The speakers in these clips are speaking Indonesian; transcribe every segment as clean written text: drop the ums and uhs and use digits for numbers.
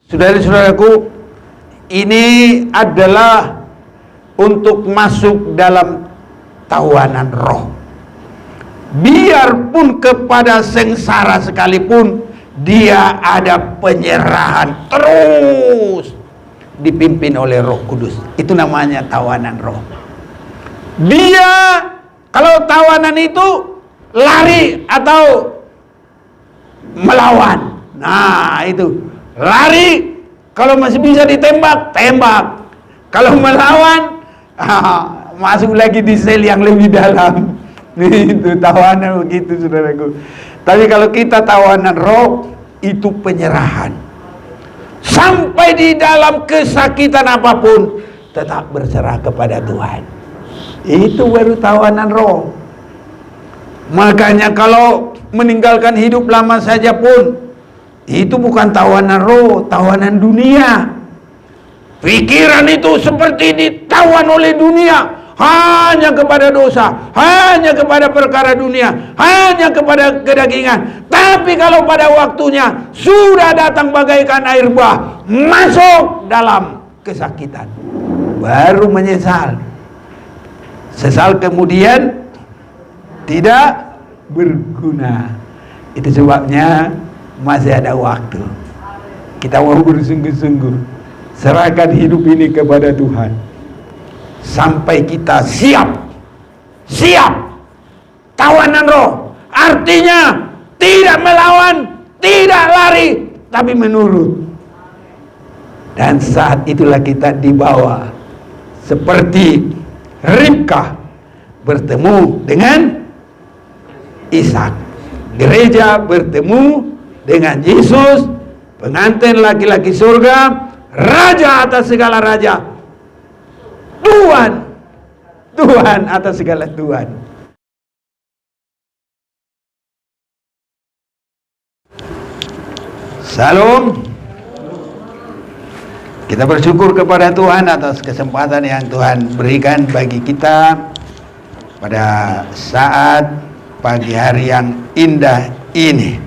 Saudara-saudaraku, ini adalah untuk masuk dalam tawanan roh. Biarpun kepada sengsara sekalipun, dia ada penyerahan terus dipimpin oleh Roh Kudus. Itu namanya tawanan roh. Dia kalau tawanan itu lari atau melawan. Nah, itu lari, kalau masih bisa ditembak, tembak. Kalau melawan, masuk lagi di sel yang lebih dalam. Itu tawanan begitu, saudaraku. Tapi kalau kita tawanan roh, itu penyerahan. Sampai di dalam kesakitan apapun, tetap berserah kepada Tuhan. Itu baru tawanan roh. Makanya kalau meninggalkan hidup lama saja pun, itu bukan tawanan roh, tawanan dunia. Pikiran itu seperti ditawan oleh dunia, hanya kepada dosa, hanya kepada perkara dunia, hanya kepada kedagingan. Tapi kalau pada waktunya sudah datang bagaikan air bah, masuk dalam kesakitan, baru menyesal. Sesal kemudian tidak berguna. Itu sebabnya masih ada waktu. Kita mau bersungguh-sungguh serahkan hidup ini kepada Tuhan sampai kita siap tawanan roh. Artinya tidak melawan, tidak lari, tapi menurut. Dan saat itulah kita dibawa seperti Ribkah bertemu dengan Ishak. Gereja bertemu dengan Yesus, pengantin laki-laki surga, raja atas segala raja, Tuhan atas segala Tuhan. Salam. Kita bersyukur kepada Tuhan atas kesempatan yang Tuhan berikan bagi kita pada saat pagi hari yang indah ini.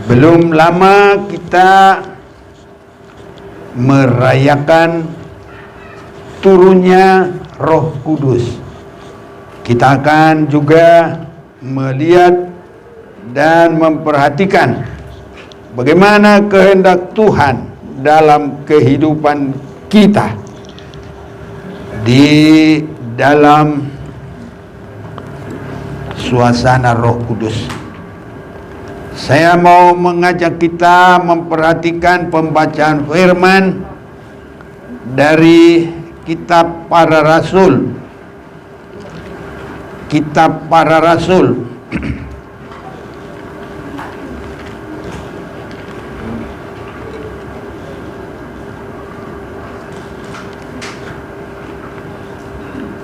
Belum lama kita merayakan turunnya Roh Kudus. Kita akan juga melihat dan memperhatikan bagaimana kehendak Tuhan dalam kehidupan kita di dalam suasana Roh Kudus. Saya mau mengajak kita memperhatikan pembacaan firman dari Kitab Para Rasul. Kitab Para Rasul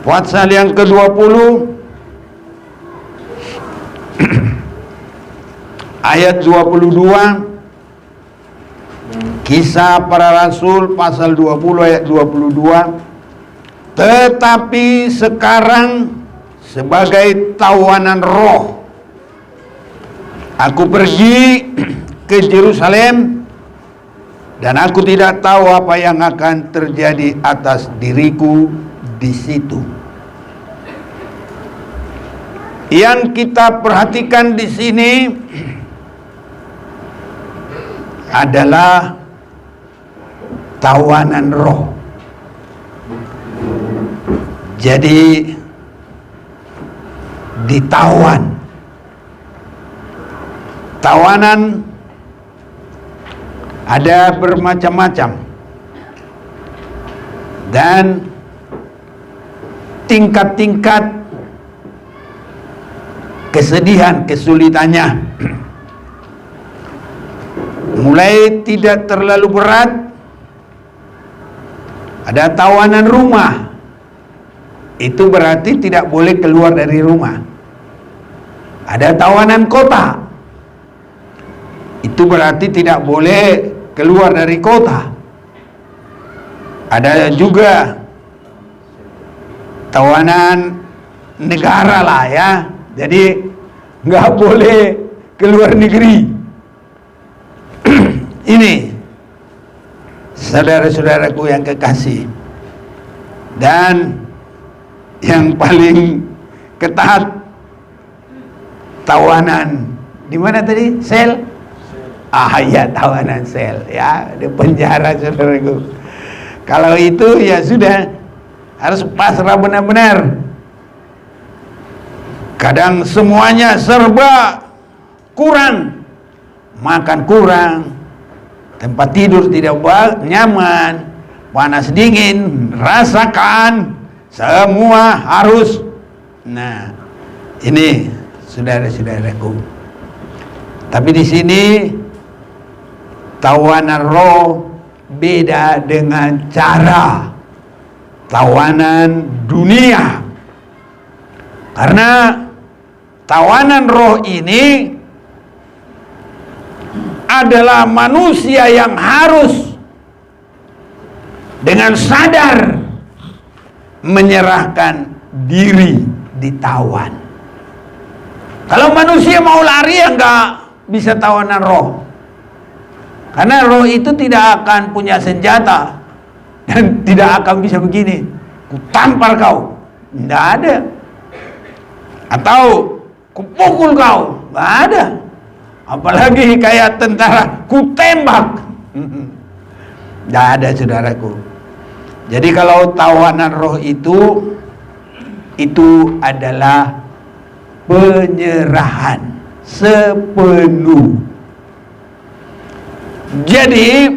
pasal yang ke-20 ayat 22. Kisah Para Rasul pasal 20 ayat 22. Tetapi sekarang sebagai tawanan roh aku pergi ke Yerusalem, dan aku tidak tahu apa yang akan terjadi atas diriku di situ. Yang kita perhatikan di sini adalah tawanan roh. Jadi ditawan. Tawanan ada bermacam-macam, dan tingkat-tingkat kesedihan, kesulitannya. Mulai tidak terlalu berat, ada tawanan rumah. Itu berarti tidak boleh keluar dari rumah. Ada tawanan kota. Itu berarti tidak boleh keluar dari kota. Ada juga tawanan negara lah ya. Jadi nggak boleh keluar negeri. Ini saudara-saudaraku yang kekasih, dan yang paling ketat, tawanan di mana tadi? Sel. Ya, tawanan sel, ya, di penjara, saudaraku. Kalau itu ya sudah, harus pasrah benar-benar. Kadang semuanya serba kurang, makan kurang, tempat tidur tidak nyaman, panas dingin, rasakan, semua harus. Nah, ini saudara-saudaraku. Tapi di sini tawanan roh beda dengan cara tawanan dunia. Karena tawanan roh ini adalah manusia yang harus dengan sadar menyerahkan diri ditawan. Kalau manusia mau lari ya nggak bisa tawanan roh, karena roh itu tidak akan punya senjata dan tidak akan bisa begini, ku tampar kau, nggak ada, atau ku pukul kau, nggak ada. Apalagi kayak tentara, ku tembak, nggak ada, saudaraku. Jadi kalau tawanan roh itu adalah penyerahan sepenuh. Jadi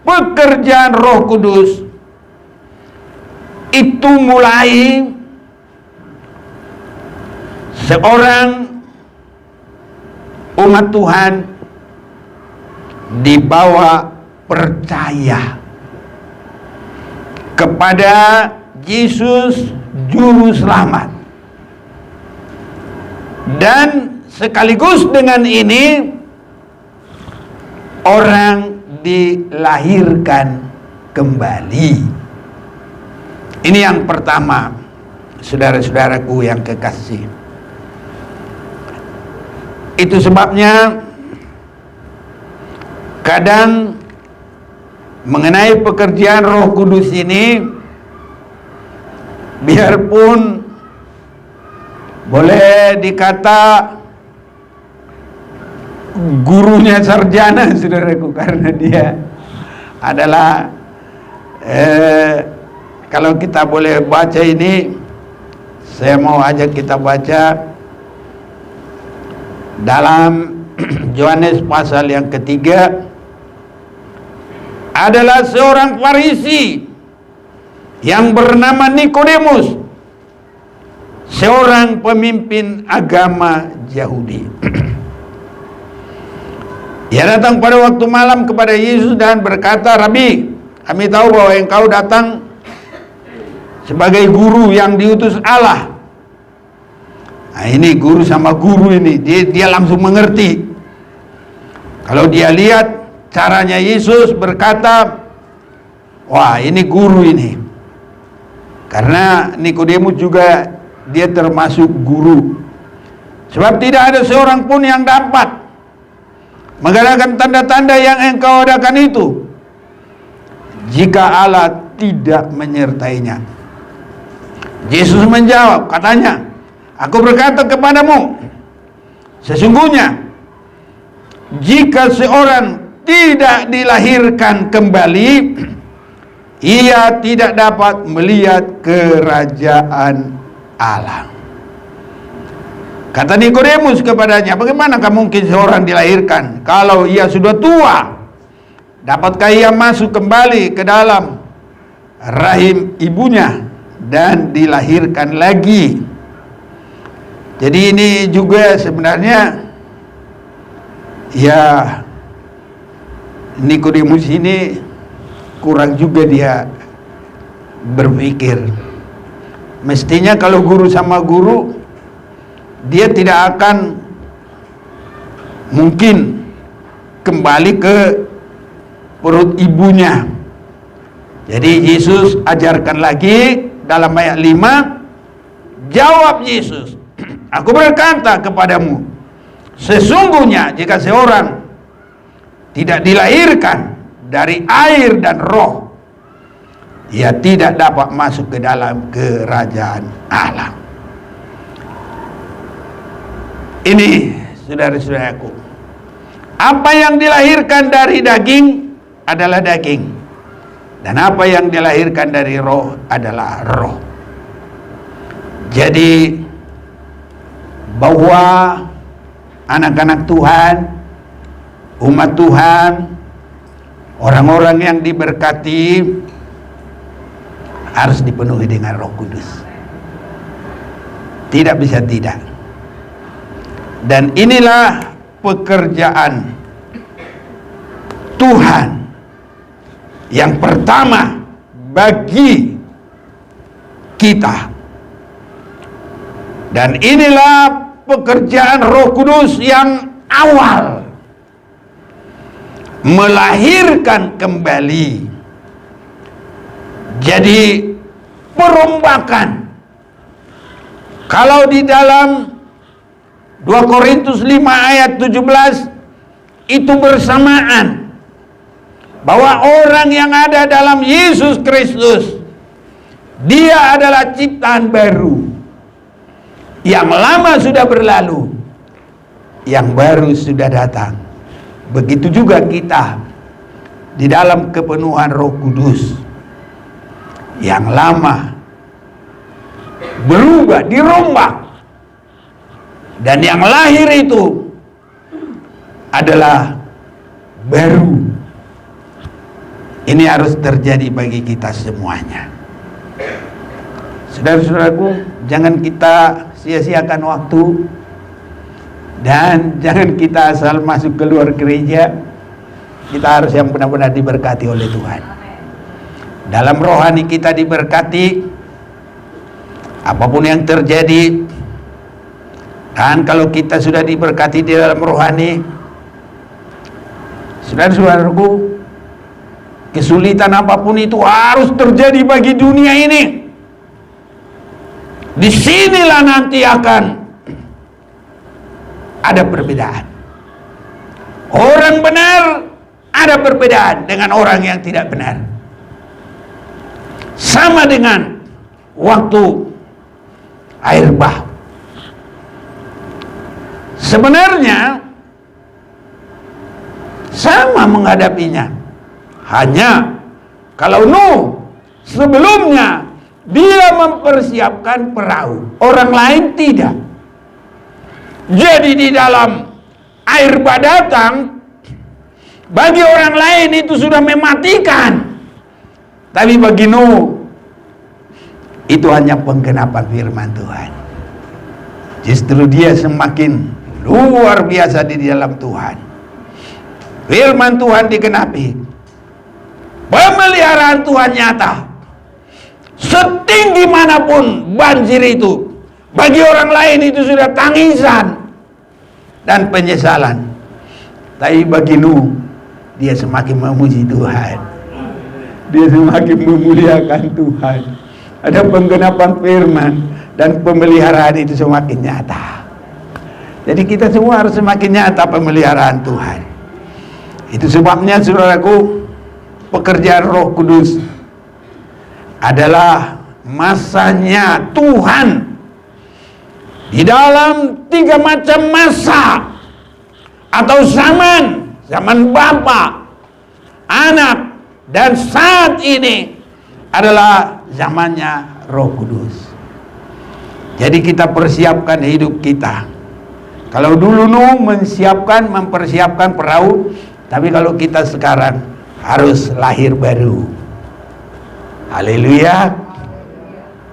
pekerjaan Roh Kudus itu mulai seorang umat Tuhan dibawa percaya kepada Yesus Juru Selamat, dan sekaligus dengan ini orang dilahirkan kembali. Ini yang pertama, saudara-saudaraku yang kekasih. Itu sebabnya kadang mengenai pekerjaan Roh Kudus ini, biarpun boleh dikata gurunya sarjana, saudaraku, karena dia adalah kalau kita boleh baca ini, saya mau ajak kita baca dalam Yohanes pasal yang ketiga. Adalah seorang Farisi yang bernama Nikodemus, seorang pemimpin agama Yahudi. Ia datang pada waktu malam kepada Yesus dan berkata, "Rabi, kami tahu bahwa engkau datang sebagai guru yang diutus Allah." Nah, ini guru sama guru ini, dia langsung mengerti. Kalau dia lihat caranya Yesus berkata, wah, ini guru ini. Karena Nikodemus juga dia termasuk guru. Sebab tidak ada seorang pun yang dapat mengadakan tanda-tanda yang engkau adakan itu jika Allah tidak menyertainya. Yesus menjawab, katanya, "Aku berkata kepadamu, sesungguhnya jika seorang tidak dilahirkan kembali, ia tidak dapat melihat kerajaan Allah." Kata Nikodemus kepadanya, "Bagaimanakah mungkin seorang dilahirkan kalau ia sudah tua? Dapatkah ia masuk kembali ke dalam rahim ibunya dan dilahirkan lagi?" Jadi ini juga sebenarnya, ya, Nikodemus ini kurang juga dia berpikir. Mestinya kalau guru sama guru, dia tidak akan mungkin kembali ke perut ibunya. Jadi Yesus ajarkan lagi dalam ayat 5, jawab Yesus, "Aku berkata kepadamu, sesungguhnya jika seorang tidak dilahirkan dari air dan roh, ia tidak dapat masuk ke dalam kerajaan Allah. Ini saudara-saudaraku, apa yang dilahirkan dari daging adalah daging, dan apa yang dilahirkan dari roh adalah roh. Jadi bahwa anak-anak Tuhan, umat Tuhan, orang-orang yang diberkati harus dipenuhi dengan Roh Kudus. Tidak bisa tidak. Dan inilah pekerjaan Tuhan yang pertama bagi kita. Dan inilah pekerjaan Roh Kudus yang awal, melahirkan kembali. Jadi perombakan. Kalau di dalam 2 Korintus 5 ayat 17 itu bersamaan bahwa orang yang ada dalam Yesus Kristus, dia adalah ciptaan baru. Yang lama sudah berlalu, yang baru sudah datang. Begitu juga kita di dalam kepenuhan Roh Kudus. Yang lama berubah, dirombak, dan yang lahir itu adalah baru. Ini harus terjadi bagi kita semuanya. Saudara-saudaraku, jangan kita sia-siakan waktu, dan jangan kita asal masuk keluar gereja. Kita harus yang benar-benar diberkati oleh Tuhan. Dalam rohani kita diberkati, apapun yang terjadi. Dan kalau kita sudah diberkati di dalam rohani, saudara-saudaraku, kesulitan apapun itu harus terjadi bagi dunia ini. Disinilah nanti akan ada perbedaan. Orang benar ada perbedaan dengan orang yang tidak benar. Sama dengan waktu air bah. Sebenarnya sama menghadapinya. Hanya kalau Nuh sebelumnya dia mempersiapkan perahu, orang lain tidak. Jadi di dalam air bah datang, bagi orang lain itu sudah mematikan. Tapi bagi Nuh itu hanya penggenapan firman Tuhan. Justru dia semakin luar biasa di dalam Tuhan. Firman Tuhan digenapi. Pemeliharaan Tuhan nyata. Setinggi manapun banjir itu, bagi orang lain itu sudah tangisan dan penyesalan. Tapi bagi Nuh, dia semakin memuji Tuhan. Dia semakin memuliakan Tuhan. Ada penggenapan firman dan pemeliharaan itu semakin nyata. Jadi kita semua harus semakin nyata pemeliharaan Tuhan. Itu sebabnya saudaraku, pekerjaan Roh Kudus adalah masanya Tuhan di dalam 3 macam masa atau zaman. Zaman Bapa, Anak, dan saat ini adalah zamannya Roh Kudus. Jadi kita persiapkan hidup kita. Kalau dulu Nuh mempersiapkan perahu, tapi kalau kita sekarang harus lahir baru. Haleluya.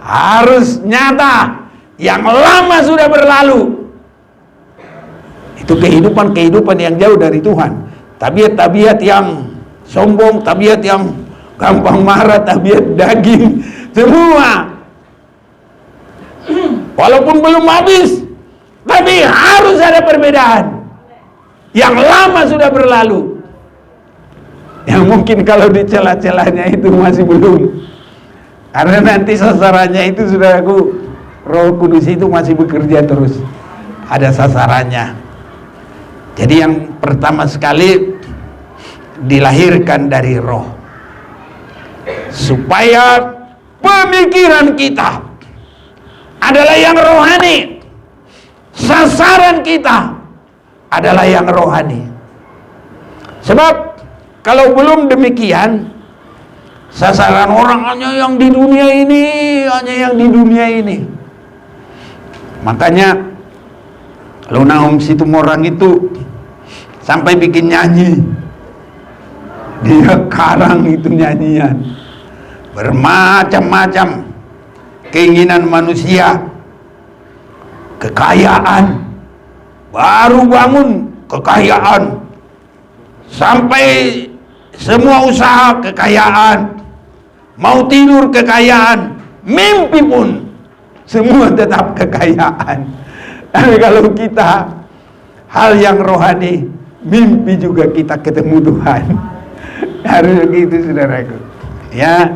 Harus nyata. Yang lama sudah berlalu. Itu kehidupan yang jauh dari Tuhan. Tabiat-tabiat yang sombong, tabiat yang gampang marah, tabiat daging, semua. Walaupun belum habis, tapi harus ada perbedaan. Yang lama sudah berlalu. Yang mungkin kalau di celah-celahnya itu masih belum. Karena nanti sasarannya itu, saudaraku, Roh Kudus itu masih bekerja terus. Ada sasarannya. Jadi yang pertama sekali dilahirkan dari roh, supaya pemikiran kita adalah yang rohani, sasaran kita adalah yang rohani. Sebab kalau belum demikian, sasaran orang hanya yang di dunia ini, hanya yang di dunia ini. Makanya Luna Om Situmorang itu sampai bikin nyanyi. Dia karang itu nyanyian. Bermacam-macam keinginan manusia, kekayaan, baru bangun kekayaan, sampai semua usaha kekayaan, mau tidur kekayaan, mimpi pun semua tetap kekayaan. Tapi kalau kita hal yang rohani, mimpi juga kita ketemu Tuhan. Harus begitu, saudaraku. Ya,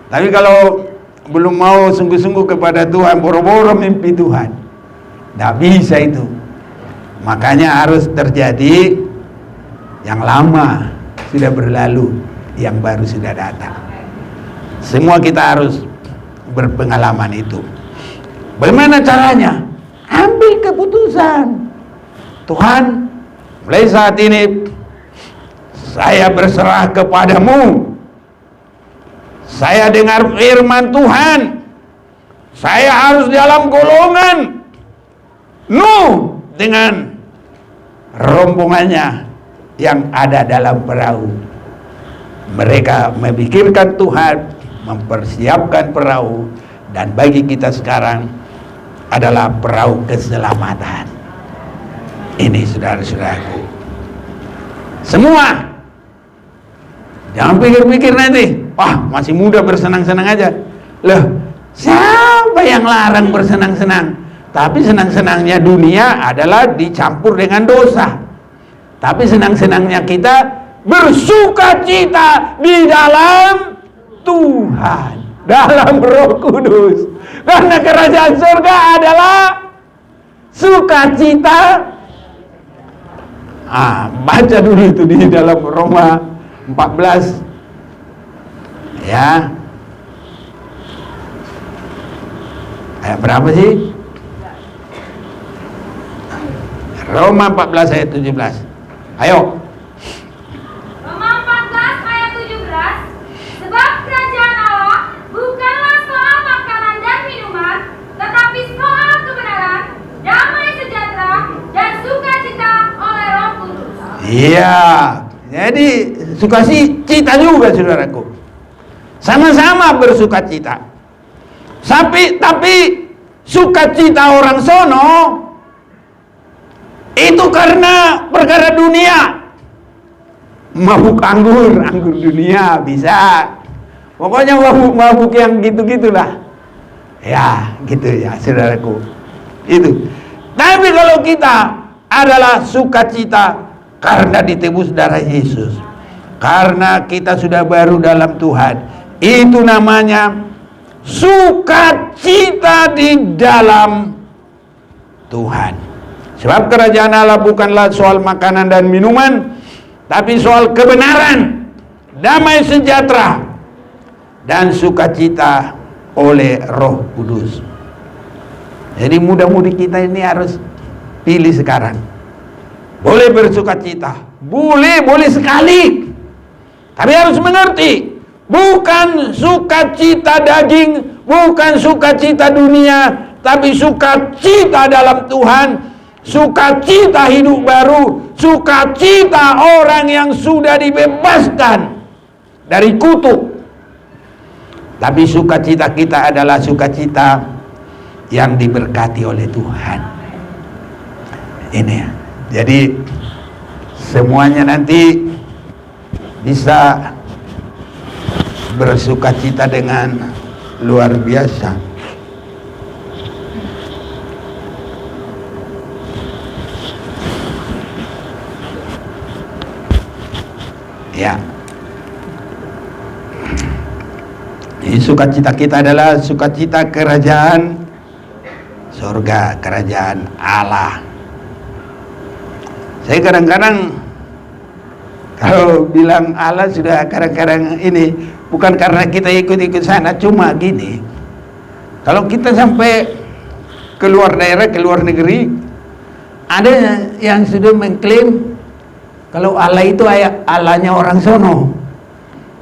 tapi kalau belum mau sungguh-sungguh kepada Tuhan, boro-boro mimpi Tuhan, tidak bisa itu. Makanya harus terjadi yang lama sudah berlalu, yang baru sudah datang. Semua kita harus berpengalaman itu. Bagaimana caranya? Ambil keputusan. Tuhan, mulai saat ini saya berserah kepadamu. Saya dengar firman Tuhan. Saya harus dalam golongan Nuh dengan rombongannya yang ada dalam perahu. Mereka memikirkan Tuhan, mempersiapkan perahu, dan bagi kita sekarang adalah perahu keselamatan. Ini saudara-saudaraku. Semua jangan pikir-pikir nanti, masih muda bersenang-senang aja. Loh, siapa yang larang bersenang-senang? Tapi senang-senangnya dunia adalah dicampur dengan dosa. Tapi senang-senangnya kita bersuka cita di dalam Tuhan, dalam Roh Kudus. Karena kerajaan surga adalah sukacita. Baca dulu itu di dalam Roma 14. Ya. Ayat berapa sih? Roma 14 ayat 17. Ayo. Roma 14 ayat 17. Sebab kerajaan Allah bukanlah soal makanan dan minuman, tetapi soal kebenaran, damai sejahtera, dan sukacita oleh Roh Kudus. Iya. Jadi sukacita juga, saudaraku. Sama-sama bersukacita. Tapi sukacita orang sono itu karena perkara dunia. Mabuk anggur dunia bisa. Pokoknya mabuk yang gitu-gitulah. Ya, gitu ya, saudaraku. Itu. Tapi kalau kita adalah sukacita karena ditebus darah Yesus, karena kita sudah baru dalam Tuhan, itu namanya sukacita di dalam Tuhan. Sebab kerajaan Allah bukanlah soal makanan dan minuman, tapi soal kebenaran, damai sejahtera, dan sukacita oleh Roh Kudus. Jadi muda-mudi kita ini harus pilih sekarang. Boleh bersukacita, boleh sekali, tapi harus mengerti, bukan sukacita daging, bukan sukacita dunia, tapi sukacita dalam Tuhan, sukacita hidup baru, sukacita orang yang sudah dibebaskan dari kutuk. Tapi sukacita kita adalah sukacita yang diberkati oleh Tuhan. Ini ya. Jadi semuanya nanti bisa bersukacita dengan luar biasa. Ya. Ini sukacita kita adalah sukacita kerajaan surga, kerajaan Allah. Saya kadang-kadang Kalau bilang Allah sudah kadang-kadang ini bukan karena kita ikut-ikut sana, cuma gini. Kalau kita sampai keluar daerah, keluar negeri, ada yang sudah mengklaim kalau Allah itu Allahnya orang sono.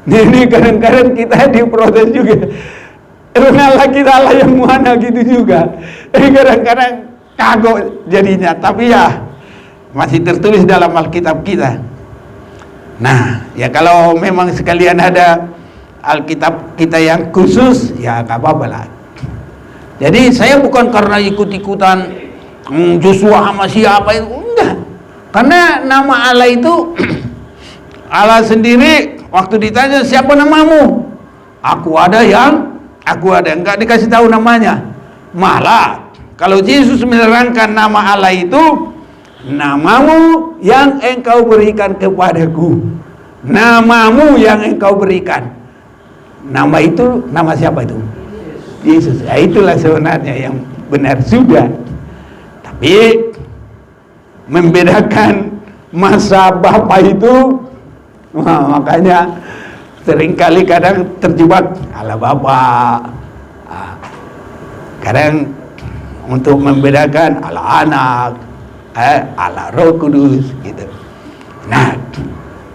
Jadi kadang-kadang kita diprotes juga. Allah kita Allah yang mana gitu juga. Jadi kadang-kadang kagok jadinya. Tapi ya masih tertulis dalam Alkitab kita. Nah, ya kalau memang sekalian ada Alkitab kita yang khusus, ya gak apa-apa lah. Jadi saya bukan karena ikut-ikutan Joshua sama siapa itu, enggak. Karena nama Allah itu Allah sendiri waktu ditanya siapa namamu, aku ada, enggak dikasih tahu namanya. Malah kalau Yesus menerangkan nama Allah itu, namamu yang engkau berikan kepadaku, namamu yang engkau berikan. Nama itu, nama siapa itu? Yesus. Ya, itulah sebenarnya yang benar sudah. Tapi membedakan masa Bapa itu, makanya seringkali kadang terjebak Allah Bapa, kadang untuk membedakan Allah Anak, Allah Roh Kudus gitu. Nah,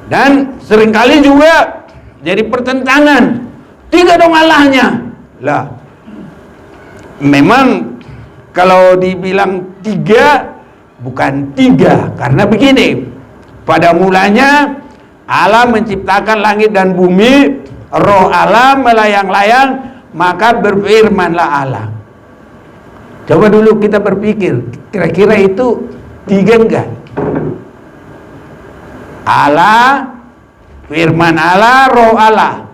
dan seringkali juga jadi pertentangan. Tiga dong Allahnya lah. Memang kalau dibilang tiga, bukan tiga, karena begini, pada mulanya Allah menciptakan langit dan bumi, roh Allah melayang-layang, maka berfirmanlah Allah. Coba dulu kita berpikir, kira-kira itu tiga enggak? Allah, firman Allah, roh Allah,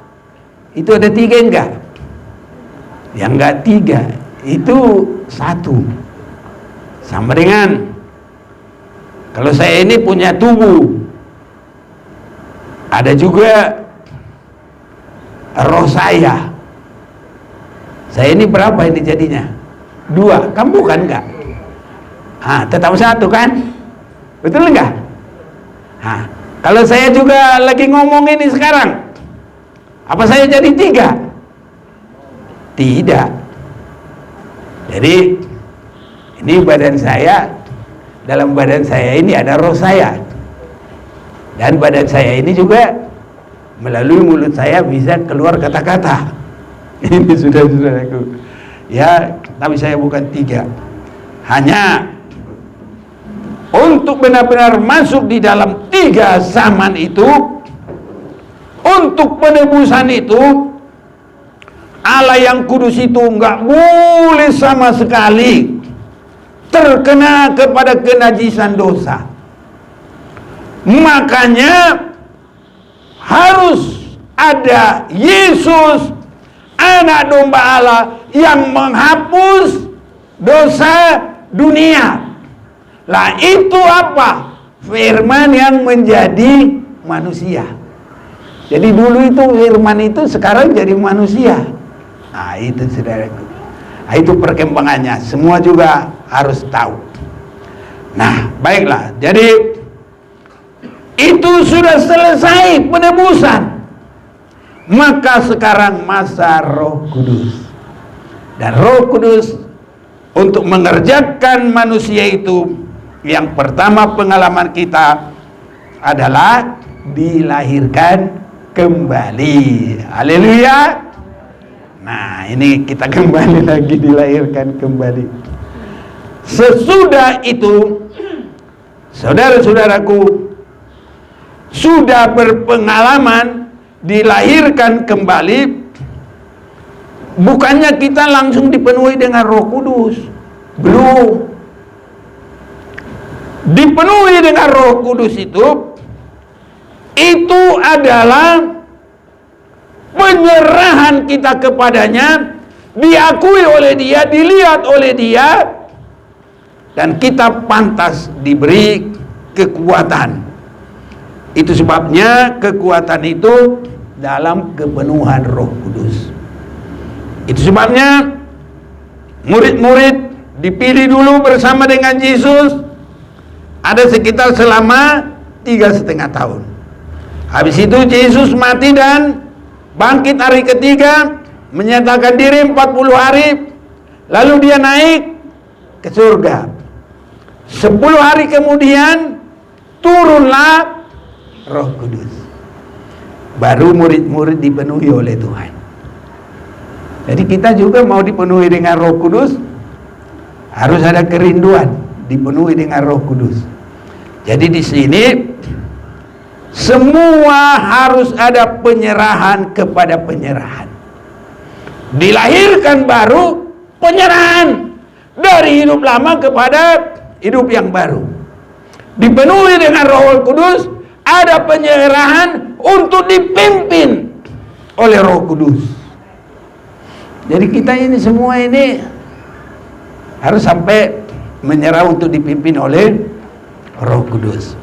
itu ada tiga enggak? Yang enggak tiga, itu satu. Sama dengan kalau saya ini punya tubuh, ada juga roh saya. Saya ini berapa ini jadinya? Dua, kamu kan enggak? Tetap satu kan? Betul enggak? Kalau saya juga lagi ngomong ini sekarang, apa saya jadi tiga? Tidak. Jadi ini badan saya, dalam badan saya ini ada roh saya, dan badan saya ini juga melalui mulut saya bisa keluar kata-kata. Ini saudara-saudaraku, ya, tapi saya bukan tiga. Hanya untuk benar-benar masuk di dalam tiga zaman itu, untuk penebusan itu, Allah yang kudus itu enggak boleh sama sekali terkena kepada kenajisan dosa. Makanya harus ada Yesus, anak domba Allah, yang menghapus dosa dunia. Lah itu apa? Firman yang menjadi manusia. Jadi dulu itu firman itu, sekarang jadi manusia. Nah itu saudaraku, nah, itu perkembangannya, semua juga harus tahu. Nah baiklah, jadi itu sudah selesai penebusan, maka sekarang masa Roh Kudus. Dan Roh Kudus untuk mengerjakan manusia itu, yang pertama pengalaman kita adalah dilahirkan kembali. Haleluya. Nah ini kita kembali lagi, dilahirkan kembali. Sesudah itu, saudara-saudaraku, sudah berpengalaman dilahirkan kembali, bukannya kita langsung dipenuhi dengan Roh Kudus. Belum. Dipenuhi dengan Roh Kudus itu adalah penyerahan kita kepadanya, diakui oleh Dia, dilihat oleh Dia, dan kita pantas diberi kekuatan. Itu sebabnya kekuatan itu dalam kepenuhan Roh Kudus. Itu sebabnya murid-murid dipilih dulu bersama dengan Yesus, ada sekitar selama 3,5 tahun. Habis itu Yesus mati dan bangkit hari ketiga, menyatakan diri 40 hari, lalu dia naik ke surga. 10 hari kemudian turunlah Roh Kudus. Baru murid-murid dipenuhi oleh Tuhan. Jadi kita juga mau dipenuhi dengan Roh Kudus, harus ada kerinduan dipenuhi dengan Roh Kudus. Jadi di sini semua harus ada penyerahan kepada penyerahan. Dilahirkan baru penyerahan dari hidup lama kepada hidup yang baru. Dipenuhi dengan Roh Kudus, ada penyerahan untuk dipimpin oleh Roh Kudus. Jadi kita ini semua ini harus sampai menyerah untuk dipimpin oleh Roh Kudus.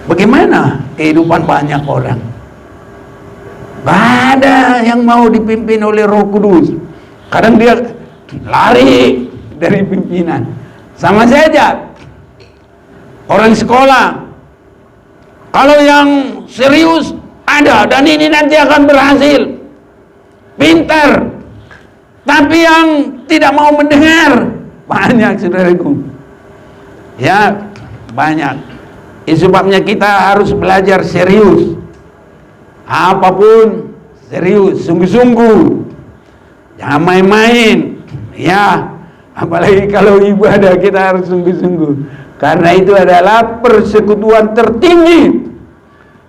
Bagaimana kehidupan banyak orang? Gak ada yang mau dipimpin oleh Roh Kudus. Kadang dia lari dari pimpinan. Sama saja orang sekolah, kalau yang serius ada dan ini nanti akan berhasil, pintar, tapi yang tidak mau mendengar banyak, saudaraku. Ya, banyak. Sebabnya kita harus belajar serius. Apapun serius, sungguh-sungguh. Jangan main-main. Ya, apalagi kalau ibadah kita harus sungguh-sungguh. Karena itu adalah persekutuan tertinggi.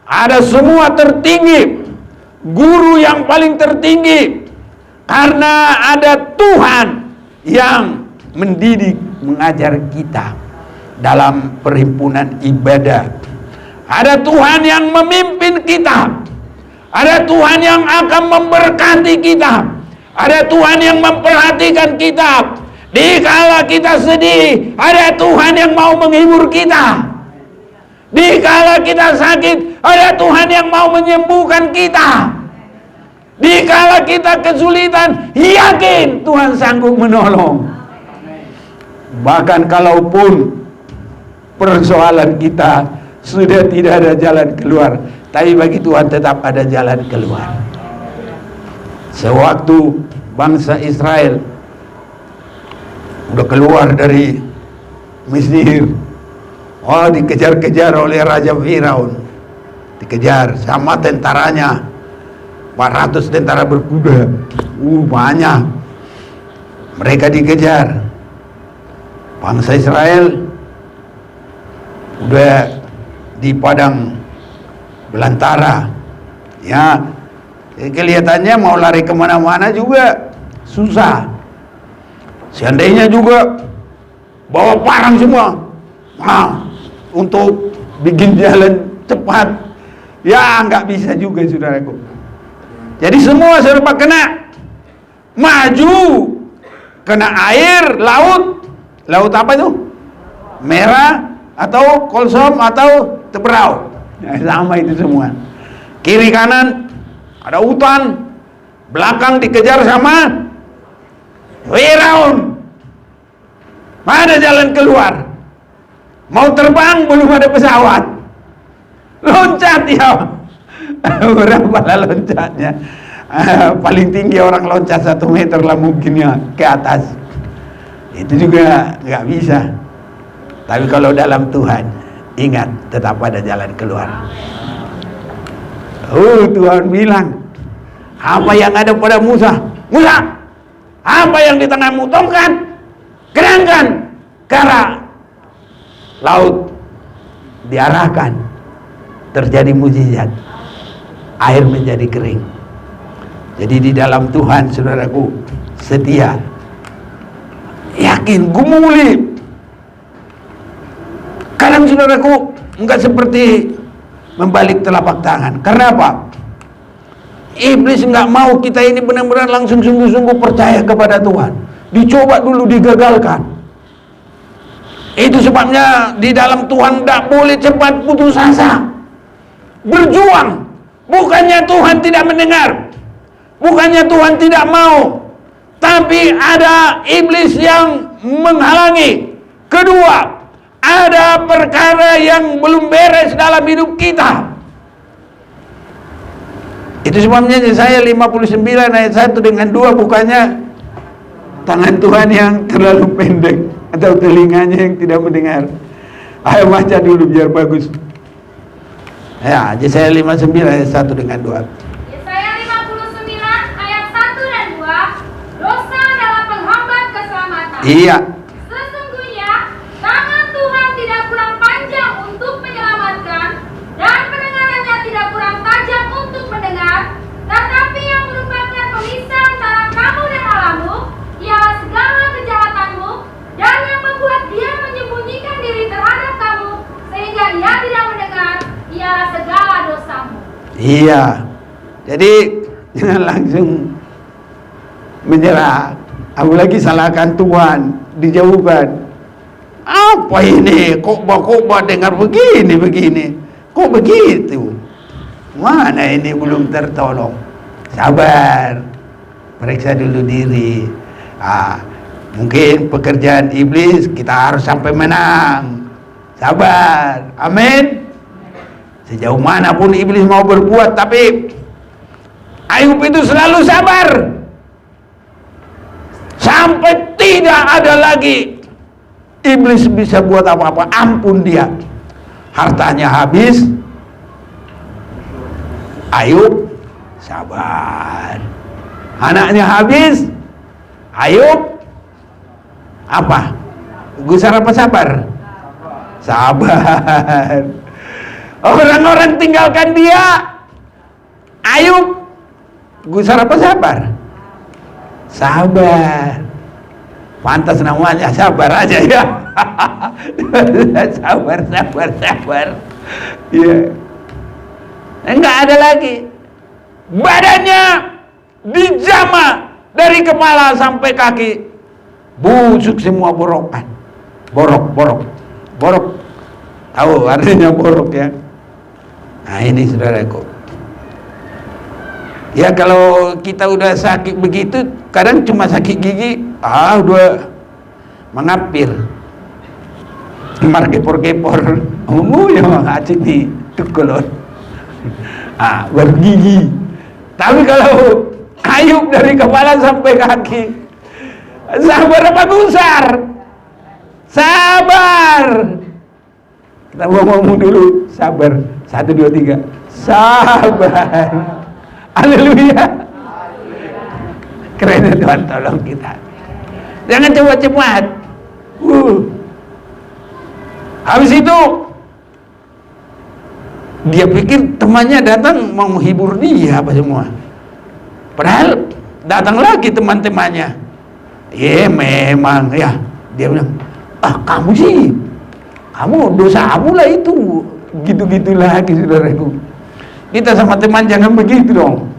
Ada semua tertinggi. Guru yang paling tertinggi. Karena ada Tuhan yang mendidik, mengajar kita dalam perhimpunan ibadah. Ada Tuhan yang memimpin kita. Ada Tuhan yang akan memberkati kita. Ada Tuhan yang memperhatikan kita. Dikala kita sedih, ada Tuhan yang mau menghibur kita. Dikala kita sakit, ada Tuhan yang mau menyembuhkan kita. Dikala kita kesulitan, yakin Tuhan sanggup menolong. Bahkan kalaupun persoalan kita sudah tidak ada jalan keluar, tapi bagi Tuhan tetap ada jalan keluar. Sewaktu bangsa Israel udah keluar dari Mesir, dikejar-kejar oleh Raja Firaun, dikejar sama tentaranya, 400 tentara berkuda, banyak. Mereka dikejar. Bangsa Israel udah di padang belantara, ya, kelihatannya mau lari kemana-mana juga susah. Seandainya juga bawa parang semua, untuk bikin jalan cepat, ya nggak bisa juga, saudaraku. Jadi semua serba kena, maju, kena air, laut apa itu? Merah atau Kolsom atau Teberau, sama itu semua. Kiri kanan ada hutan, belakang dikejar sama Firaun. Mana jalan keluar? Mau terbang belum ada pesawat, loncat ya. Berapa lah loncatnya? Paling tinggi orang loncat 1 meter lah mungkin ya ke atas. Itu juga nggak bisa. Tapi kalau dalam Tuhan, ingat tetap ada jalan keluar. Tuhan bilang, apa yang ada pada Musa, apa yang di tanganmu, tongkat, kerangkan ke arah laut, diarahkan, terjadi mukjizat, air menjadi kering. Jadi di dalam Tuhan, saudaraku, setia, yakin, gumuli. Kadang saudaraku enggak seperti membalik telapak tangan. Karena apa? Iblis enggak mau kita ini benar-benar langsung sungguh-sungguh percaya kepada Tuhan. Dicoba dulu, digagalkan. Itu sebabnya di dalam Tuhan enggak boleh cepat putus asa. Berjuang. Bukannya Tuhan tidak mendengar, bukannya Tuhan tidak mau, tapi ada iblis yang menghalangi. Kedua, ada perkara yang belum beres dalam hidup kita. Itu sebabnya Yesaya 59 ayat 1 dengan 2 bukannya tangan Tuhan yang terlalu pendek atau telinganya yang tidak mendengar. Ayo baca dulu biar bagus. Ya, Yesaya 59 ayat 1 dengan 2. Yesaya 59 ayat 1 dan 2. Dosa adalah penghambat keselamatan. Iya. Sesungguhnya tangan Tuhan tidak kurang panjang untuk menyelamatkan dan pendengarannya tidak kurang tajam untuk mendengar, tetapi yang merupakan pemisah antara kamu dan Allahmu ialah segala kejahatanmu, dan yang membuat dia menyembunyikan diri terhadap kamu sehingga ia tidak mendengar ialah segala dosamu. Iya. Jadi jangan langsung menyerah, apalagi salahkan Tuhan, dijauhkan. Apa ini? Khotbah dengar begini. Kok begitu? Mana ini belum tertolong? Sabar. Periksa dulu diri. Mungkin pekerjaan iblis kita harus sampai menang. Sabar. Amin. Sejauh manapun iblis mau berbuat, tapi Ayub itu selalu sabar. Sampai tidak ada lagi iblis bisa buat apa-apa, ampun dia. Hartanya habis, Ayub sabar. Anaknya habis, Ayub apa? Gusar apa sabar? Sabar. Orang-orang tinggalkan dia, Ayub gusar apa sabar? Sabar. Pantas namanya sabar aja ya. Sabar. Ya. Enggak ada lagi. Badannya dijama dari kepala sampai kaki. Busuk semua borokan. Borok. Tahu artinya borok ya? Nah ini saudaraku. Ya kalau kita udah sakit begitu, kadang cuma sakit gigi, udah mengapir, markepor-kepor, yang acik di tukulon, bergigi. Tapi kalau Ayub dari kepala sampai kaki, sabar apa gusar? Sabar. Kita ngomong dulu, sabar. 1, 2, 3. Sabar. Haleluya. Keren Tuhan, tolong kita. Jangan cepat-cepat. Habis itu dia pikir temannya datang mau menghibur dia apa semua. Padahal datang lagi teman-temannya. Memang ya. Dia bilang, kamu sih, kamu dosamu lah itu. Gitu-gitu lagi saudaraku. Kita sama teman jangan begitu dong.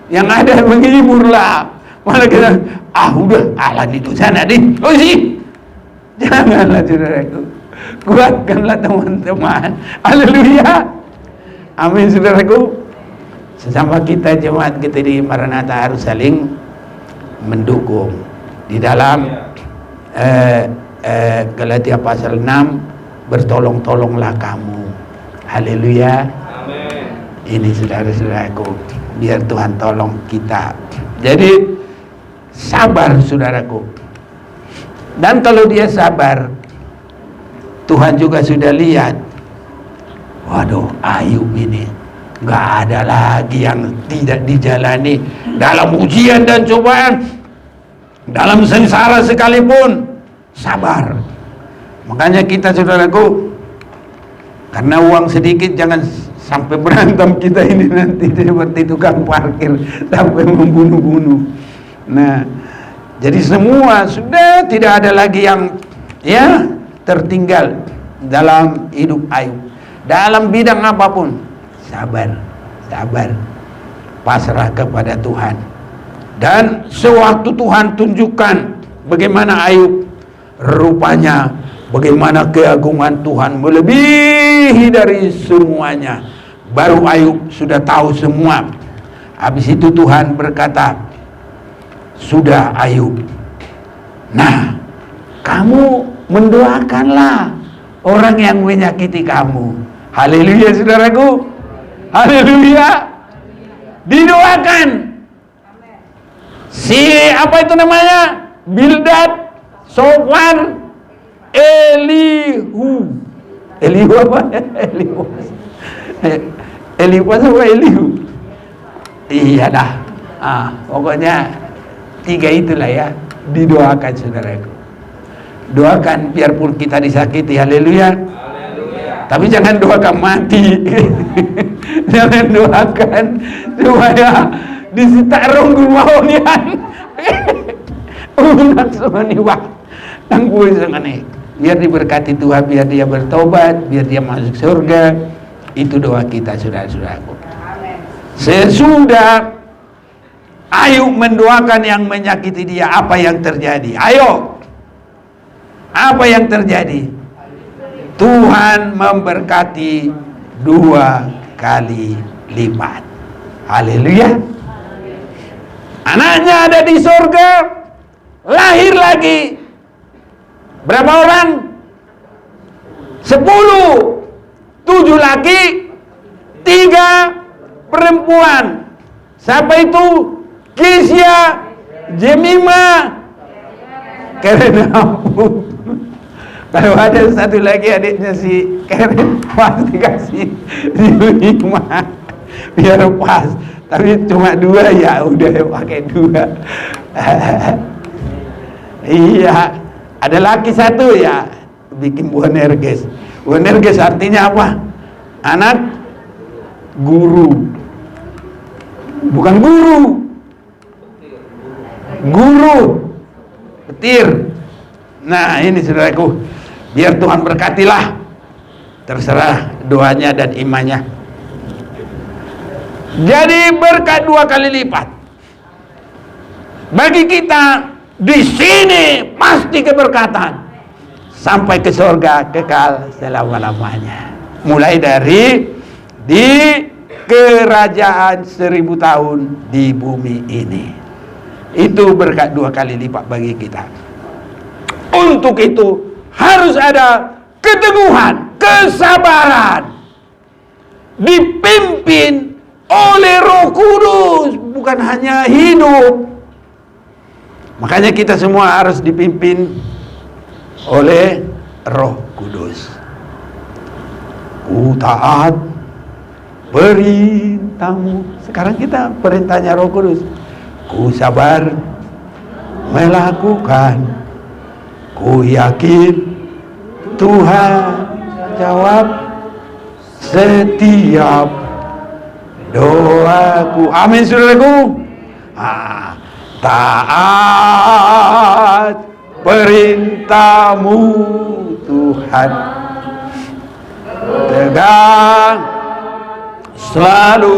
Yang ada menghibur lah. Malah kita, udah, alat itu sana deh. Oh sih, janganlah saudaraku. Kuatkanlah teman-teman. Haleluya. Amin saudaraku. Sesama kita jemaat kita di Maranatha harus saling mendukung. Di dalam Galatia pasal 6, bertolong-tolonglah kamu. Haleluya. Ini saudara-saudaraku, biar Tuhan tolong kita. Jadi sabar saudaraku. Dan kalau dia sabar, Tuhan juga sudah lihat. Waduh, Ayub ini nggak ada lagi yang tidak dijalani dalam ujian dan cobaan, dalam sengsara sekalipun sabar. Makanya kita saudaraku, karena uang sedikit jangan sampai berantem kita ini nanti seperti tukang parkir sampai membunuh-bunuh. Nah, jadi semua sudah tidak ada lagi yang tertinggal dalam hidup Ayub. Dalam bidang apapun, sabar, pasrah kepada Tuhan. Dan sewaktu Tuhan tunjukkan bagaimana Ayub rupanya, bagaimana keagungan Tuhan melebihi dari semuanya, baru Ayub sudah tahu semua. Habis itu Tuhan berkata, sudah Ayub, nah kamu mendoakanlah orang yang menyakiti kamu. Haleluya saudaraku. Haleluya. didoakan. Si apa itu namanya? Bildad, Sofwan, Elihu apa? Elihu apa Elihu? Iya dah. Pokoknya 3 itulah ya, didoakan saudaraku. Doakan biarpun kita disakiti, haleluya. Tapi jangan doakan mati. Jangan doakan supaya disitarong gumawanian. Unak semani wah. Tangguh semani. Biar diberkati Tuhan, biar dia bertobat, biar dia masuk surga. Itu doa kita, saudara-saudaraku. Sesudah Ayub mendoakan yang menyakiti dia, apa yang terjadi? Ayo, apa yang terjadi? Tuhan memberkati 2 kali lipat. Haleluya. Anaknya ada di surga, lahir lagi. Berapa orang? 10. 7 laki, 3 perempuan. Siapa itu? Kisya, Jemima, Karen ampun. Kalau ada satu lagi adiknya si Karen, pasti kasih Jemima biar pas. Tapi cuma 2 ya udah pakai 2. Iya, ada laki 1 ya bikin Boanerges. Boanerges artinya apa? Anak guru. Bukan guru. Guru petir. Nah ini saudaraku, biar Tuhan berkatilah, terserah doanya dan imannya. Jadi berkat 2 kali lipat bagi kita. Di sini pasti keberkatan sampai ke surga kekal selama-lamanya. Mulai dari di kerajaan 1000 tahun di bumi ini. Itu berkat 2 kali lipat bagi kita. Untuk itu harus ada keteguhan, kesabaran, dipimpin oleh Roh Kudus, bukan hanya hidup. Makanya kita semua harus dipimpin oleh Roh Kudus. Ku taat perintahmu. Sekarang kita perintahnya Roh Kudus. Ku sabar melakukan. Ku yakin Tuhan jawab setiap doaku. Amin saudaraku. Taat perintahmu Tuhan, tegang selalu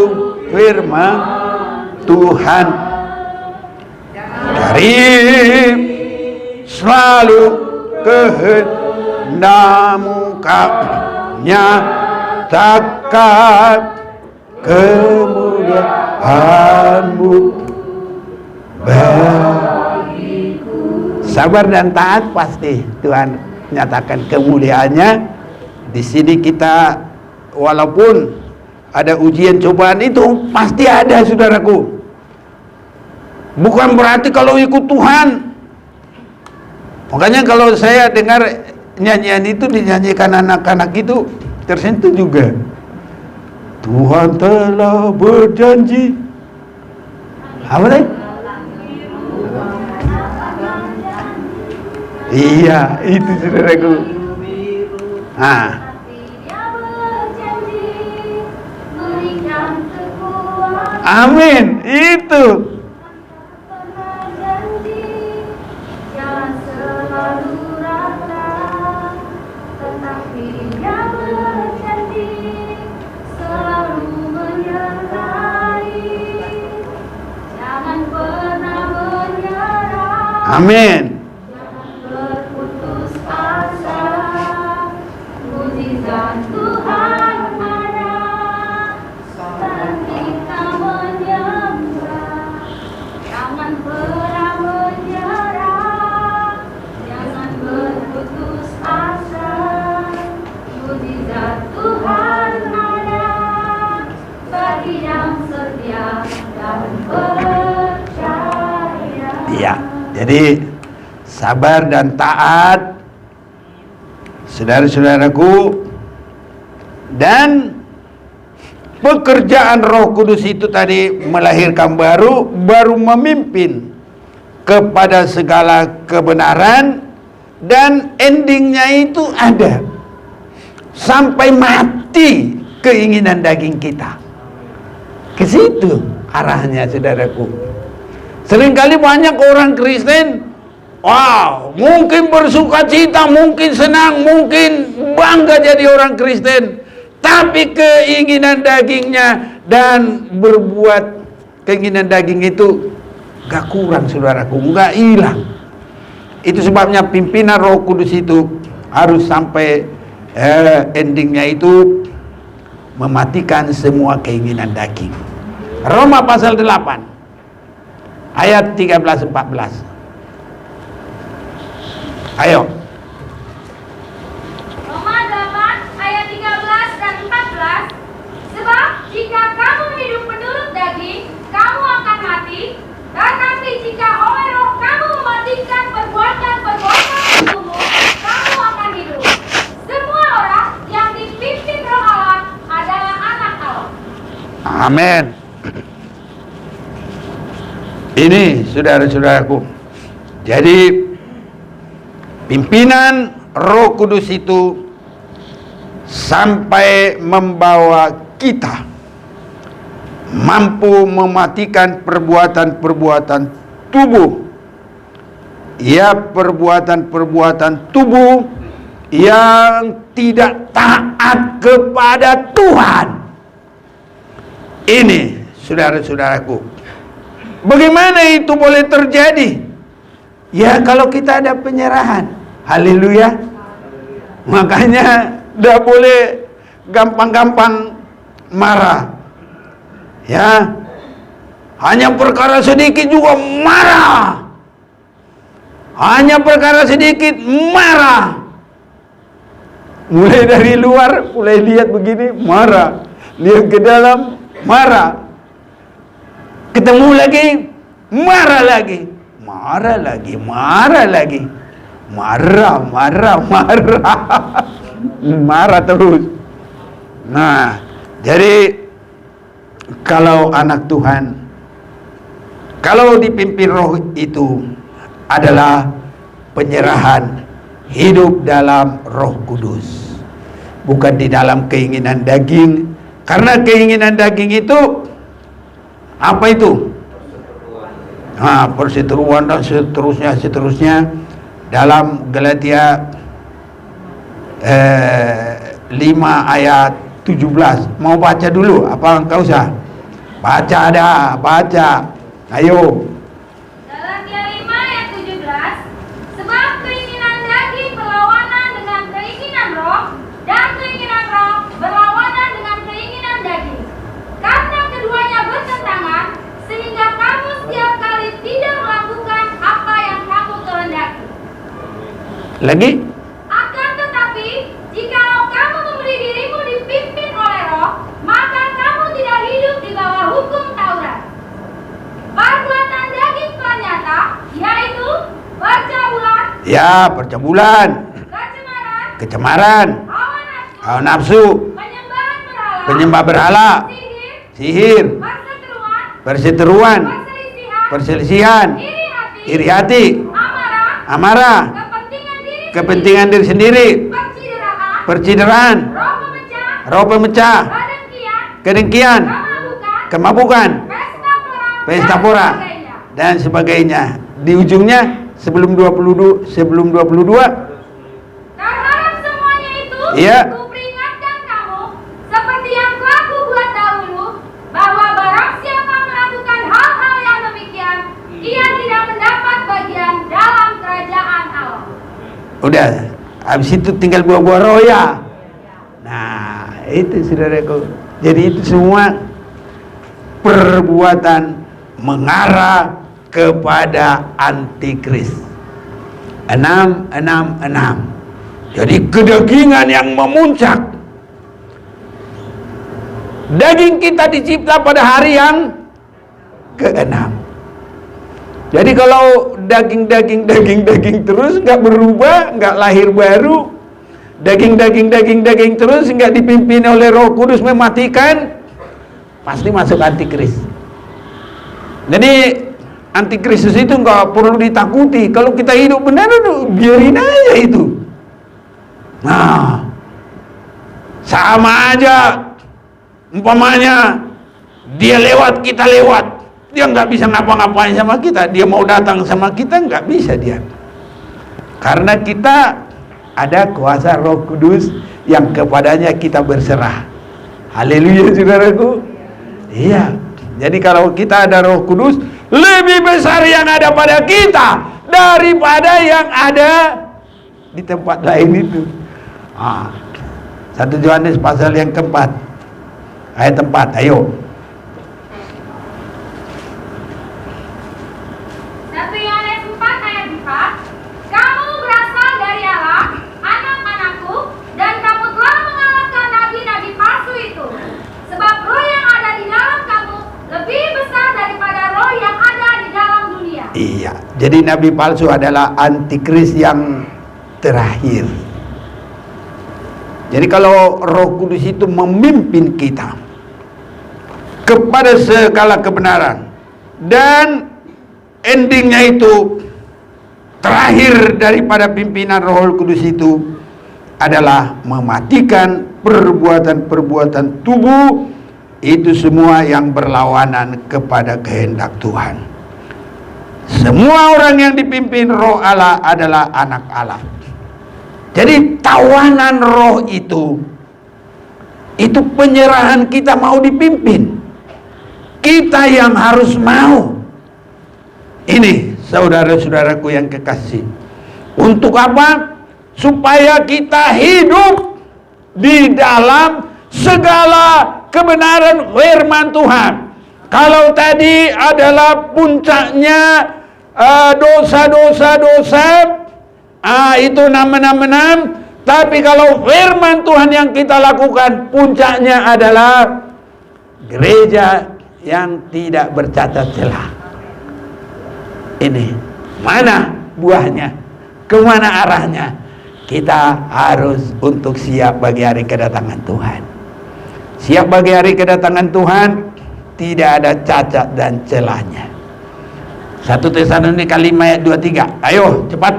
firman Tuhan, karim selalu kehendakmu, nyatakan kemuliaanmu bagiku. Sabar dan taat pasti Tuhan nyatakan kemuliaannya. Di sini kita walaupun ada ujian cobaan itu pasti ada saudaraku. Bukan berarti kalau ikut Tuhan. Makanya kalau saya dengar nyanyian itu dinyanyikan anak-anak itu tersentuh juga. Tuhan telah berjanji. Apa tadi? Iya, itu saudaraku. Amin, itu. Amin. bidang setia dan percaya. Iya, jadi sabar dan taat, saudara-saudaraku. Dan pekerjaan Roh Kudus itu tadi melahirkan baru memimpin kepada segala kebenaran, dan endingnya itu ada sampai mati keinginan daging kita. Ke situ arahnya, saudaraku. Seringkali banyak orang Kristen, wow, mungkin bersuka cita, mungkin senang, mungkin bangga jadi orang Kristen, tapi keinginan dagingnya dan berbuat keinginan daging itu gak kurang, saudaraku, gak hilang. Itu sebabnya pimpinan Roh Kudus itu harus sampai endingnya itu mematikan semua keinginan daging. Roma pasal 8 ayat 13-14. Ayo. Roma 8 ayat 13 dan 14. Sebab jika kamu hidup menurut daging, kamu akan mati. Tetapi jika oleh Roh kamu mematikan perbuatan-perbuatan tubuhmu, kamu akan hidup. Semua orang yang dipimpin Roh Allah adalah anak Allah. Amin. Ini saudara-saudaraku, jadi pimpinan Roh Kudus itu sampai membawa kita mampu mematikan perbuatan-perbuatan tubuh. Ya, perbuatan-perbuatan tubuh yang tidak taat kepada Tuhan. Ini saudara-saudaraku, bagaimana itu boleh terjadi? Ya, kalau kita ada penyerahan. Haleluya. Makanya tidak boleh gampang-gampang marah. Ya, hanya perkara sedikit juga marah. Hanya perkara sedikit marah. Mulai dari luar, mulai lihat begini marah, lihat ke dalam marah, ketemu lagi marah lagi, marah lagi, marah lagi, marah marah terus. Nah, jadi kalau anak Tuhan, kalau dipimpin Roh itu adalah penyerahan hidup dalam Roh Kudus, bukan di dalam keinginan daging. Karena keinginan daging itu apa itu? Perseteruan dan seterusnya dalam Galatia 5 ayat 17. Mau baca dulu apa engkau usah? Baca ada, baca. Ayo. Galatia 5 ayat 17. Sebab keinginan daging berlawanan dengan keinginan Roh, dan keinginan Roh berlawanan dengan keinginan daging. Karena keduanya bertentangan, sehingga kamu setiap kali tidak melakukan apa yang kamu kehendaki. Lagi? Akan tetapi, jikalau kamu memberi dirimu dipimpin oleh Roh, maka kamu tidak hidup di bawah hukum Taurat. Perbuatan daging telah nyata, yaitu percabulan, Ya, percabulan, kecemaran, hawa nafsu, penyembah berhala, sihir, perseteruan, perselisihan, iri hati, amarah, kepentingan diri sendiri, percideraan, roh pemecah, kedengkian, kemabukan, pesta pora, dan sebagainya. Di ujungnya sebelum 22 terhadap semuanya itu, Iya. kuperingatkan kamu seperti yang telah kubuat dahulu, bahwa barang siapa melakukan hal-hal yang demikian, ia tidak mendapat bagian dalam kerajaan Allah. udah, habis itu tinggal buah-buah roh ya. Nah, itu saudaraku. Jadi itu semua perbuatan mengarah kepada antikris. 666. Jadi kedagingan yang memuncak. Daging kita dicipta pada hari yang ke-6. Jadi kalau daging terus, nggak berubah, nggak lahir baru, daging terus, nggak dipimpin oleh Roh Kudus mematikan, pasti masuk antikris. Jadi antikristus itu nggak perlu ditakuti. Kalau kita hidup benar, biarin aja itu. Nah, sama aja. Umpamanya dia lewat, kita lewat. Dia nggak bisa ngapa-ngapain sama kita. Dia mau datang sama kita, nggak bisa dia. Karena kita ada kuasa Roh Kudus yang kepadanya kita berserah. Haleluya, saudaraku. Iya. Jadi kalau kita ada Roh Kudus, lebih besar yang ada pada kita daripada yang ada di tempat lain itu. 1 Yohanes pasal yang keempat, ayat 4. Ayo. 1 Yohanes 4 ayat 4. Kamu berasal dari Allah, anak-anakku, dan kamu telah mengalahkan nabi-nabi palsu itu. Sebab roh yang ada di dalam kamu lebih besar daripada roh yang ada di dalam dunia. Iya. Jadi nabi palsu adalah antikris yang terakhir. Jadi kalau Roh Kudus itu memimpin kita kepada segala kebenaran, dan endingnya itu terakhir daripada pimpinan Roh Kudus itu adalah mematikan perbuatan-perbuatan tubuh itu semua yang berlawanan kepada kehendak Tuhan. Semua orang yang dipimpin Roh Allah adalah anak Allah. Jadi tawanan roh itu penyerahan kita mau dipimpin. Kita yang harus mau. Ini saudara-saudaraku yang kekasih. Untuk apa? Supaya kita hidup di dalam segala kebenaran firman Tuhan. Kalau tadi adalah puncaknya dosa-dosa, itu 666. Tapi kalau firman Tuhan yang kita lakukan, puncaknya adalah gereja yang tidak bercacat celah. Ini mana buahnya, kemana arahnya? Kita harus untuk siap bagi hari kedatangan Tuhan. Siap bagi hari kedatangan Tuhan, tidak ada cacat dan celahnya. 1 Tesalonika 5 ayat 23. Ayo cepat.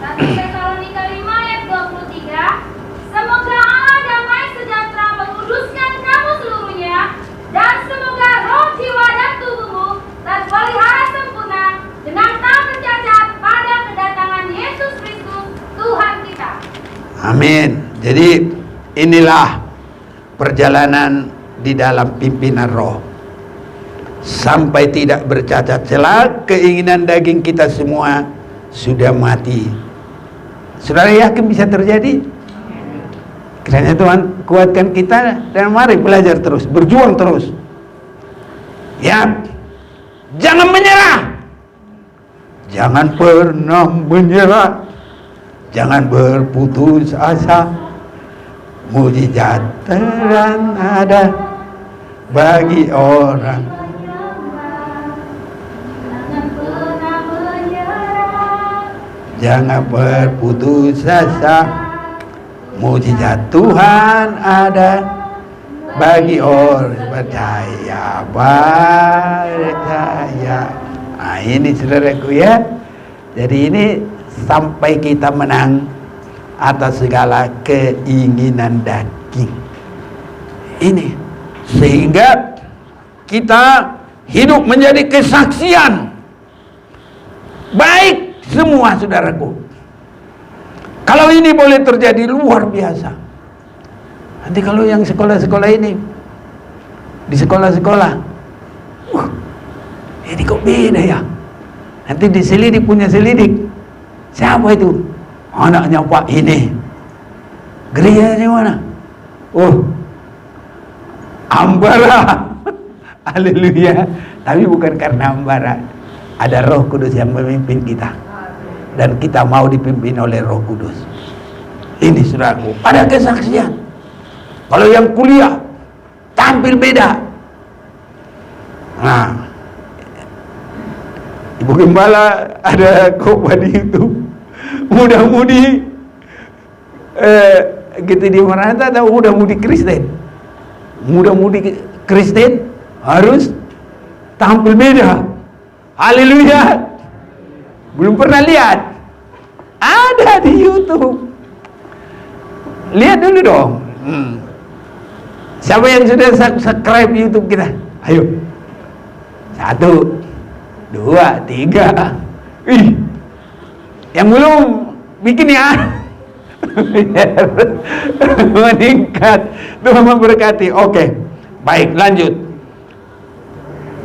1 Tesalonika 5 ayat 23. Semoga Allah damai sejahtera menguduskan kamu seluruhnya, dan semoga roh, jiwa, dan tubuhmu terpelihara sempurna dengan tak bercacat pada kedatangan Yesus Kristus Tuhan kita. Amin. Jadi inilah perjalanan di dalam pimpinan roh. Sampai tidak bercacat celah, keinginan daging kita semua sudah mati. Saudara yakin bisa terjadi? Kiranya Tuhan kuatkan kita, dan mari belajar terus, berjuang terus. Ya, jangan menyerah. Jangan pernah menyerah. Jangan berputus asa. Mujizat terang ada bagi orang. Jangan berputus asa. Mujizat Tuhan ada bagi orang percaya. Percaya. Nah ini saudaraku ya. Jadi ini sampai kita menang atas segala keinginan daging. Ini sehingga kita hidup menjadi kesaksian baik semua, saudaraku. Kalau ini boleh terjadi, luar biasa. Nanti kalau yang sekolah-sekolah ini, di sekolah-sekolah, ini kok beda ya. Nanti diselidik, punya selidik. Siapa itu? Anaknya Pak ini. Gerejanya mana? Oh, Ambara. Haleluya. Tapi bukan karena Ambara. Ada Roh Kudus yang memimpin kita. Dan kita mau dipimpin oleh Roh Kudus. Ini saudaraku, ada kesaksian. Kalau yang kuliah tampil beda. Nah, Ibu Gembala ada khotbah di YouTube, muda-mudi gitu di mana atau muda-mudi Kristen. Muda-mudi Kristen harus tampil beda. Haleluya. Belum pernah lihat? Ada di YouTube. Lihat dulu dong. Siapa yang sudah subscribe YouTube kita? Ayo. 1, 2, 3. Yang belum bikin ya. Meningkat. Tuhan memberkati. Oke. Baik, lanjut.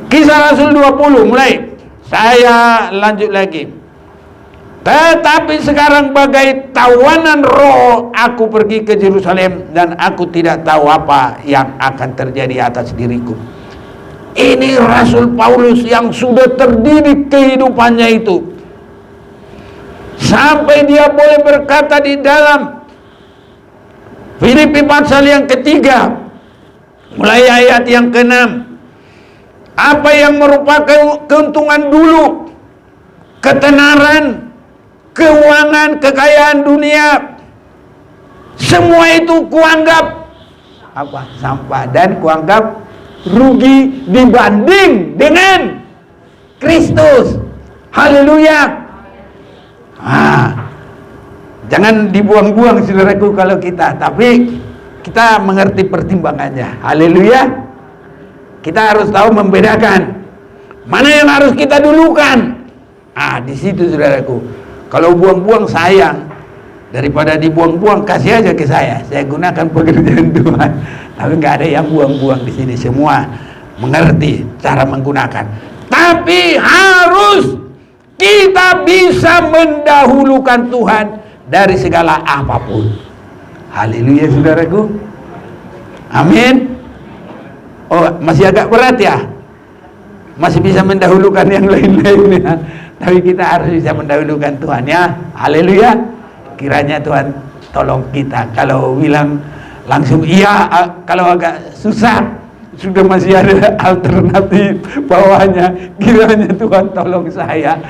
Kisah Rasul 20 mulai. Saya lanjut lagi. Tetapi sekarang bagai tawanan roh aku pergi ke Yerusalem dan aku tidak tahu apa yang akan terjadi atas diriku. Ini Rasul Paulus yang sudah terdidik kehidupannya itu, sampai dia boleh berkata di dalam Filipi pasal yang ketiga mulai ayat yang ke-6, apa yang merupakan keuntungan dulu, ketenaran, keuangan, kekayaan dunia, semua itu kuanggap apa? Sampah, dan kuanggap rugi dibanding dengan Kristus. Haleluya. Jangan dibuang-buang saudaraku kalau kita, tapi kita mengerti pertimbangannya. Haleluya. Kita harus tahu membedakan mana yang harus kita dulukan. Di situ saudaraku. Kalau buang-buang sayang, daripada dibuang-buang kasih aja ke saya gunakan pekerjaan Tuhan. Tapi nggak ada yang buang-buang di sini, semua mengerti cara menggunakan. Tapi harus kita bisa mendahulukan Tuhan dari segala apapun. Haleluya saudaraku. Amin. Oh, masih agak berat ya. Masih bisa mendahulukan yang lain-lainnya. Tapi kita harus bisa mendahulukan Tuhan ya. Haleluya. Kiranya Tuhan tolong kita. Kalau bilang langsung iya, kalau agak susah, sudah masih ada alternatif bawahnya. Kiranya Tuhan tolong saya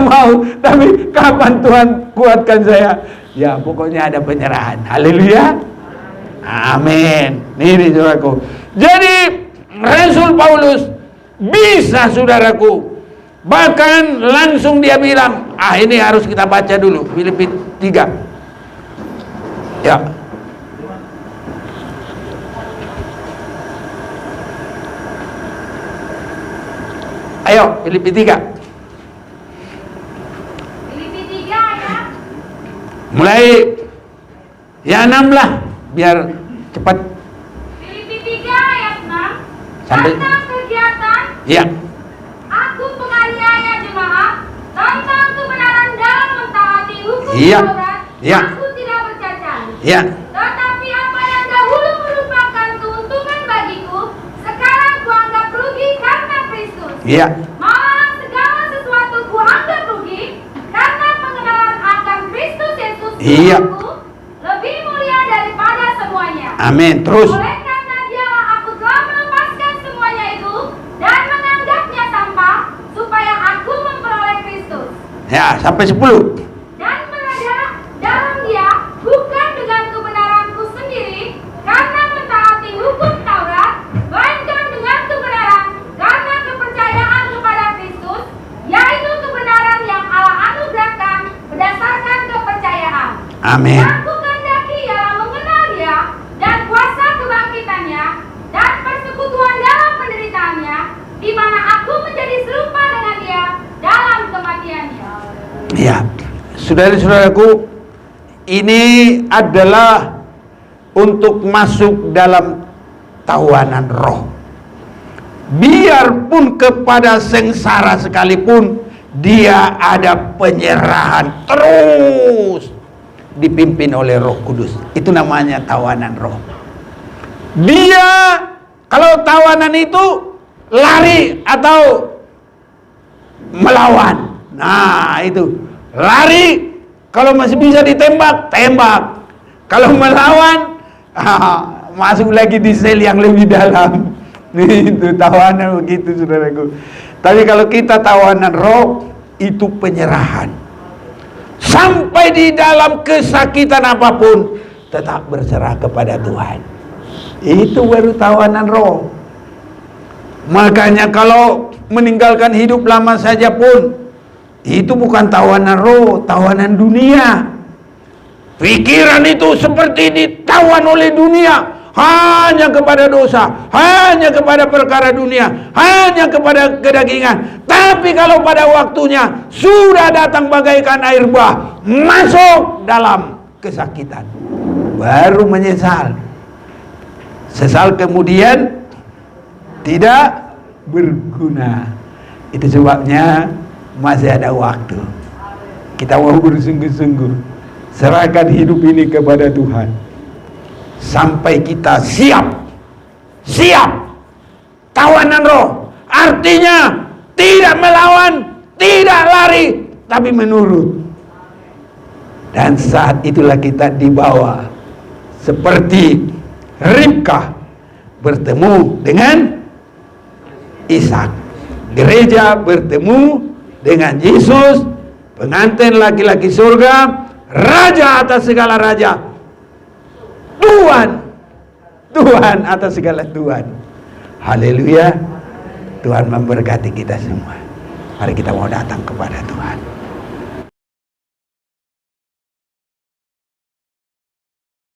mau, tapi kapan Tuhan kuatkan saya? Ya pokoknya ada penyerahan. Haleluya. Amin. Ini saudaraku. Jadi Rasul Paulus bisa saudaraku, bahkan langsung dia bilang, ini harus kita baca dulu Filipi 3 ya. Ayo Filipi 3 ya. Mulai ya 6 lah, biar cepat. Filipi 3 ayat 6. Sampai tentang kegiatan ya. aku penganiaya jemaat, tentang kebenaran dalam mentaati hukum Iya. Taurat, Iya. aku tidak bercacat. Ya. Tetapi apa yang dahulu merupakan keuntungan bagiku, sekarang kuanggap rugi karena Kristus. Iya. Malah segala sesuatu kuanggap rugi karena pengenalan akan Kristus Yesus Iya. Tuhanku lebih mulia daripada semuanya. Amin. Terus. Oleh karena dialah aku telah melepaskan semuanya itu dan menganggapnya sampah, supaya aku memperoleh Kristus. Ya, sampai 10. Dan berada dalam dia, bukan dengan kebenaranku sendiri, karena mentaati hukum Taurat, melainkan dengan kebenaran karena kepercayaan kepada Kristus, yaitu kebenaran yang Allah anugerahkan berdasarkan kepercayaan. Amin. Yang kukendaki ialah mengenal dia dan kuasa kebangkitannya dan persekutuan dalam penderitaannya, di mana aku menjadi serupa dengan dia dalam kematiannya. Ya, saudara-saudaraku, ini adalah untuk masuk dalam tawanan roh. Biarpun kepada sengsara sekalipun, dia ada penyerahan terus dipimpin oleh Roh Kudus. Itu namanya tawanan roh. Dia kalau tawanan itu lari atau melawan. Nah, itu lari, kalau masih bisa ditembak, tembak. Kalau melawan, masuk lagi di sel yang lebih dalam. Itu tawanan begitu, saudaraku. Tapi kalau kita tawanan roh, itu penyerahan. Sampai di dalam kesakitan apapun, tetap berserah kepada Tuhan. Itu baru tawanan roh. Makanya kalau meninggalkan hidup lama saja pun, itu bukan tawanan roh, tawanan dunia. Pikiran itu seperti ditawan oleh dunia, hanya kepada dosa, hanya kepada perkara dunia, hanya kepada kedagingan. Tapi kalau pada waktunya sudah datang bagaikan air bah, masuk dalam kesakitan, baru menyesal. Sesal kemudian tidak berguna. Itu sebabnya masih ada waktu. Kita mau bersungguh-sungguh serahkan hidup ini kepada Tuhan sampai kita siap tawanan roh. Artinya tidak melawan, tidak lari, tapi menurut. Dan saat itulah kita dibawa seperti Ribkah bertemu dengan Ishak. Gereja bertemu dengan Yesus, pengantin laki-laki surga, raja atas segala raja, Tuhan atas segala Tuhan. Haleluya. Tuhan memberkati kita semua. Mari kita mau datang kepada Tuhan.